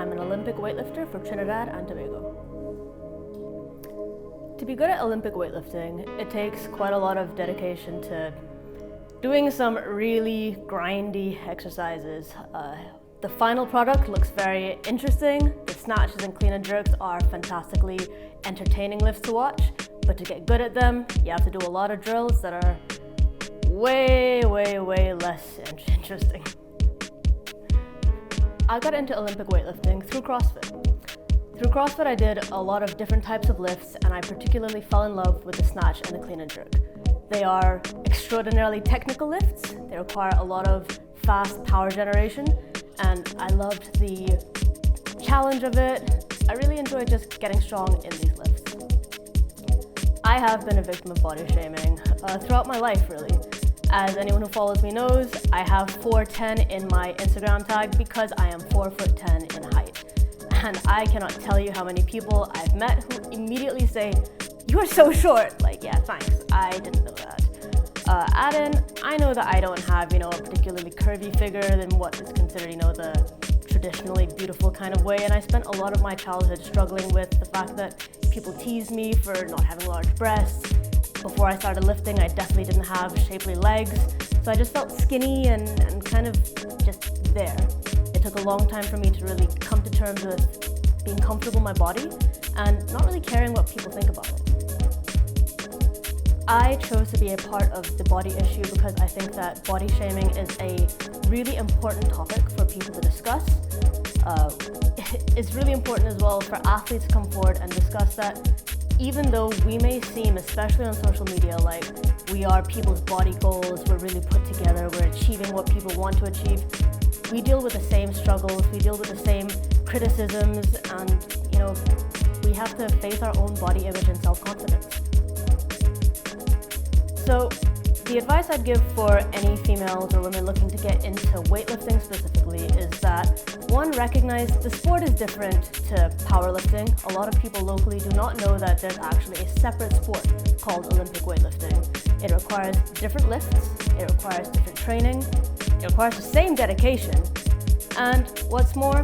I'm an Olympic weightlifter for Trinidad and Tobago. To be good at Olympic weightlifting, it takes quite a lot of dedication to doing some really grindy exercises. The final product looks very interesting. The snatches and clean and jerks are fantastically entertaining lifts to watch, but to get good at them, you have to do a lot of drills that are way less interesting. I got into Olympic weightlifting through CrossFit. Through CrossFit, I did a lot of different types of lifts, and I particularly fell in love with the snatch and the clean and jerk. They are extraordinarily technical lifts. They require a lot of fast power generation, and I loved the challenge of it. I really enjoyed just getting strong in these lifts. I have been a victim of body shaming throughout my life, really. As anyone who follows me knows, I have 4'10" in my Instagram tag because I am 4'10" in height. And I cannot tell you how many people I've met who immediately say, "You are so short." Like, yeah, thanks, I didn't know that. Add in, I know that I don't have, a particularly curvy figure than what is considered, the traditionally beautiful kind of way. And I spent a lot of my childhood struggling with the fact that people tease me for not having large breasts. Before I started lifting, I definitely didn't have shapely legs. So I just felt skinny and kind of just there. It took a long time for me to really come to terms with being comfortable in my body and not really caring what people think about it. I chose to be a part of the body issue because I think that body shaming is a really important topic for people to discuss. It's really important as well for athletes to come forward and discuss that even though we may seem, especially on social media, like we are people's body goals, we're really put together, we're achieving what people want to achieve, we deal with the same struggles, we deal with the same criticisms, and we have to face our own body image and self-confidence. So the advice I'd give for any females or women looking to get into weightlifting specifically is that, one, recognize the sport is different to powerlifting. A lot of people locally do not know that there's actually a separate sport called Olympic weightlifting. It requires different lifts, it requires different training, it requires the same dedication, and what's more,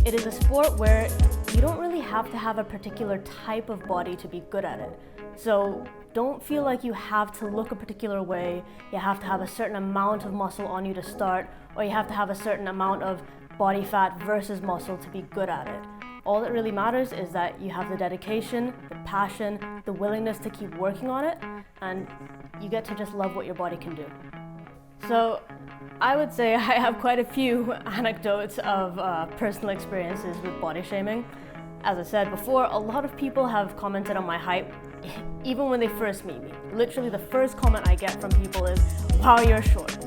it is a sport where you don't really have to have a particular type of body to be good at it. So don't feel like you have to look a particular way, you have to have a certain amount of muscle on you to start, or you have to have a certain amount of body fat versus muscle to be good at it. All that really matters is that you have the dedication, the passion, the willingness to keep working on it, and you get to just love what your body can do. So I would say I have quite a few anecdotes of personal experiences with body shaming. As I said before, a lot of people have commented on my height even when they first meet me. Literally the first comment I get from people is, "Wow, you're short."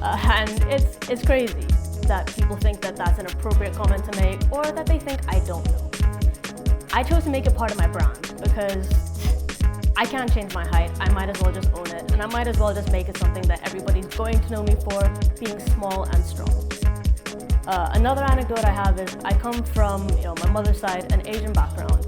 And it's crazy that people think that that's an appropriate comment to make, or that they think I don't know. I chose to make it part of my brand because I can't change my height. I might as well just own it, and I might as well just make it something that everybody's going to know me for, being small and strong. Another anecdote I have is I come from my mother's side, an Asian background.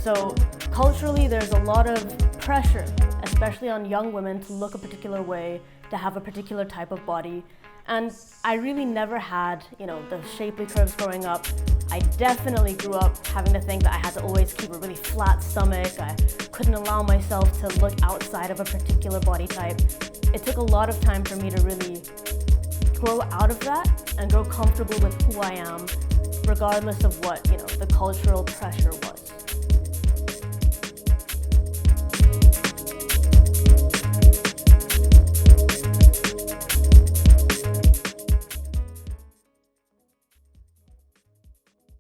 So culturally there's a lot of pressure, especially on young women, to look a particular way, to have a particular type of body. And I really never had, the shapely curves growing up. I definitely grew up having to think that I had to always keep a really flat stomach. I couldn't allow myself to look outside of a particular body type. It took a lot of time for me to really grow out of that and grow comfortable with who I am, regardless of what, the cultural pressure was.